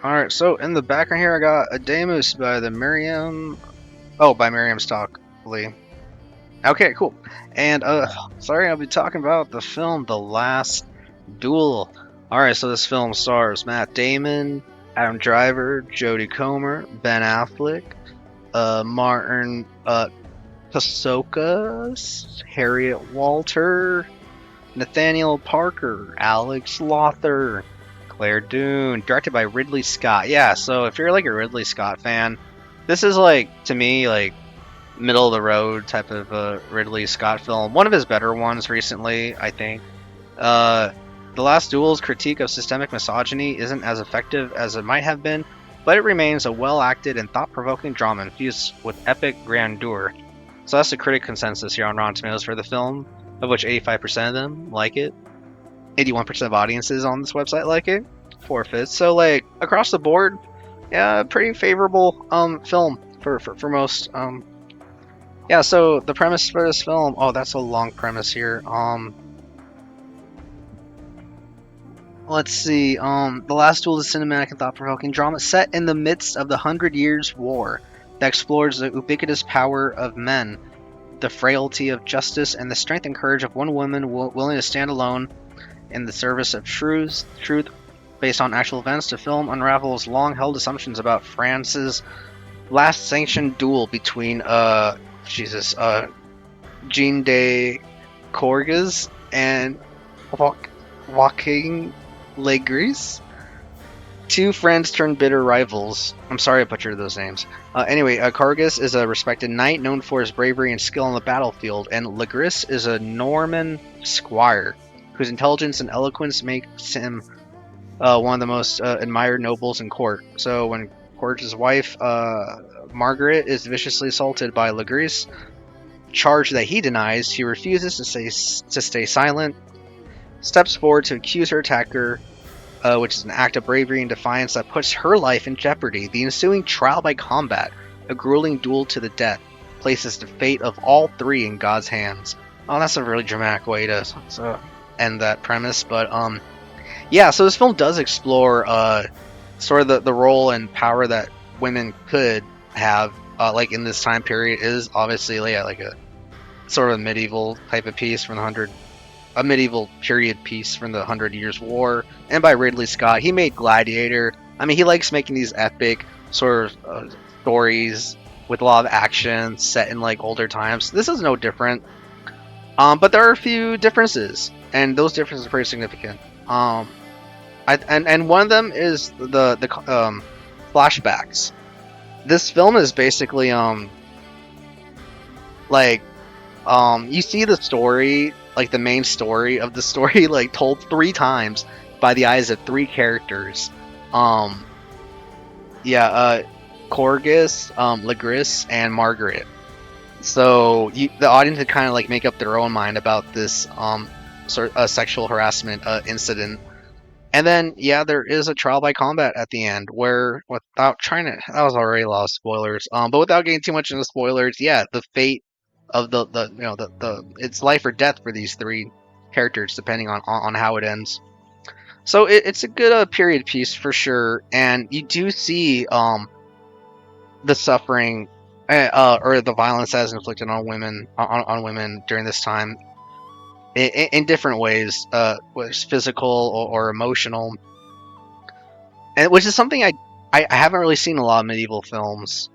Alright, so in the background here, I got a Damus by the Miriam. Oh, by Miriam Stockley. Okay, cool. And, sorry, I'll be talking about the film The Last Duel. Alright, so this film stars Matt Damon, Adam Driver, Jodie Comer, Ben Affleck, Martin, Pasokas, Harriet Walter, Nathaniel Parker, Alex Lothar, Claire Dune, directed by Ridley Scott. Yeah, so if you're like a Ridley Scott fan, this is like to me like middle of the road type of Ridley Scott film. One of his better ones recently, I think. Uh, the Last Duel's critique of systemic misogyny isn't as effective as it might have been, but it remains a well-acted and thought-provoking drama infused with epic grandeur. So that's the critic consensus here on Rotten Tomatoes for the film, of which 85% of them like it. 81% of audiences on this website like it. 4/5. So like across the board, yeah, pretty favorable film for most. Yeah. So the premise for this film. Oh, that's a long premise here. Let's see. The Last Duel is a cinematic and thought-provoking drama set in the midst of the Hundred Years' War that explores the ubiquitous power of men, the frailty of justice, and the strength and courage of one woman willing to stand alone in the service of truth based on actual events. The film unravels long-held assumptions about France's last sanctioned duel between Jean de Courges and Joaquin Legris. Two friends turned bitter rivals. I'm sorry I butchered those names. Anyway, Cargus is a respected knight known for his bravery and skill on the battlefield, and Legris is a Norman squire whose intelligence and eloquence makes him one of the most admired nobles in court. So when Corge's wife, Margaret, is viciously assaulted by Legris, charge that he denies, he refuses to stay silent, steps forward to accuse her attacker, which is an act of bravery and defiance that puts her life in jeopardy. The ensuing trial by combat, a grueling duel to the death, places the fate of all three in God's hands. Oh, that's a really dramatic way to end that premise, but yeah. So this film does explore sort of the role and power that women could have, like in this time period. It is obviously like a sort of medieval type of piece from a medieval period piece from the Hundred Years' War, and by Ridley Scott. He made Gladiator. I mean, he likes making these epic sort of stories with a lot of action set in like older times. This is no different, but there are a few differences, and those differences are pretty significant. And one of them is the flashbacks. This film is basically like you see the story, like the main story of the story, like told three times by the eyes of three characters. Um, yeah, Corgus, Legris, and Margaret. So the audience can kind of like make up their own mind about this sort of sexual harassment incident. And then yeah, there is a trial by combat at the end where, without trying to, that was already a lot of spoilers. But without getting too much into spoilers, yeah, the fate of the the it's life or death for these three characters depending on how it ends. So it's a good period piece for sure, and you do see the suffering or the violence that is inflicted on women women during this time in different ways, whether it's physical or emotional, and which is something I haven't really seen in a lot of medieval films.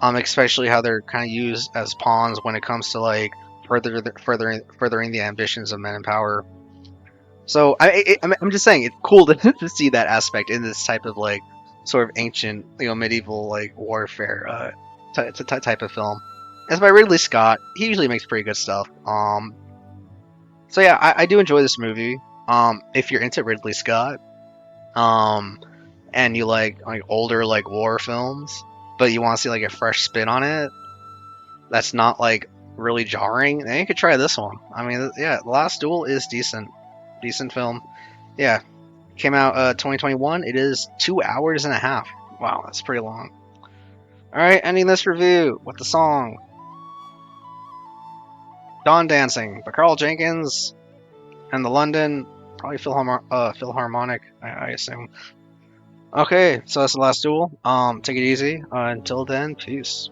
Especially how they're kind of used as pawns when it comes to like furthering the ambitions of men in power. So I'm just saying it's cool to see that aspect in this type of like sort of ancient, medieval like warfare type of film. It's by Ridley Scott. He usually makes pretty good stuff. So yeah, I do enjoy this movie. If you're into Ridley Scott, um, and you like older like war films, but you want to see like a fresh spin on it, that's not like really jarring, then you could try this one. I mean, yeah, The Last Duel is decent film. Yeah, came out 2021. It is 2 hours and a half. Wow, that's pretty long. All right, ending this review with the song "Dawn Dancing" by Carl Jenkins and the London, probably Philharmonic, I assume. Okay, so that's the last duel. Take it easy. Until then, peace.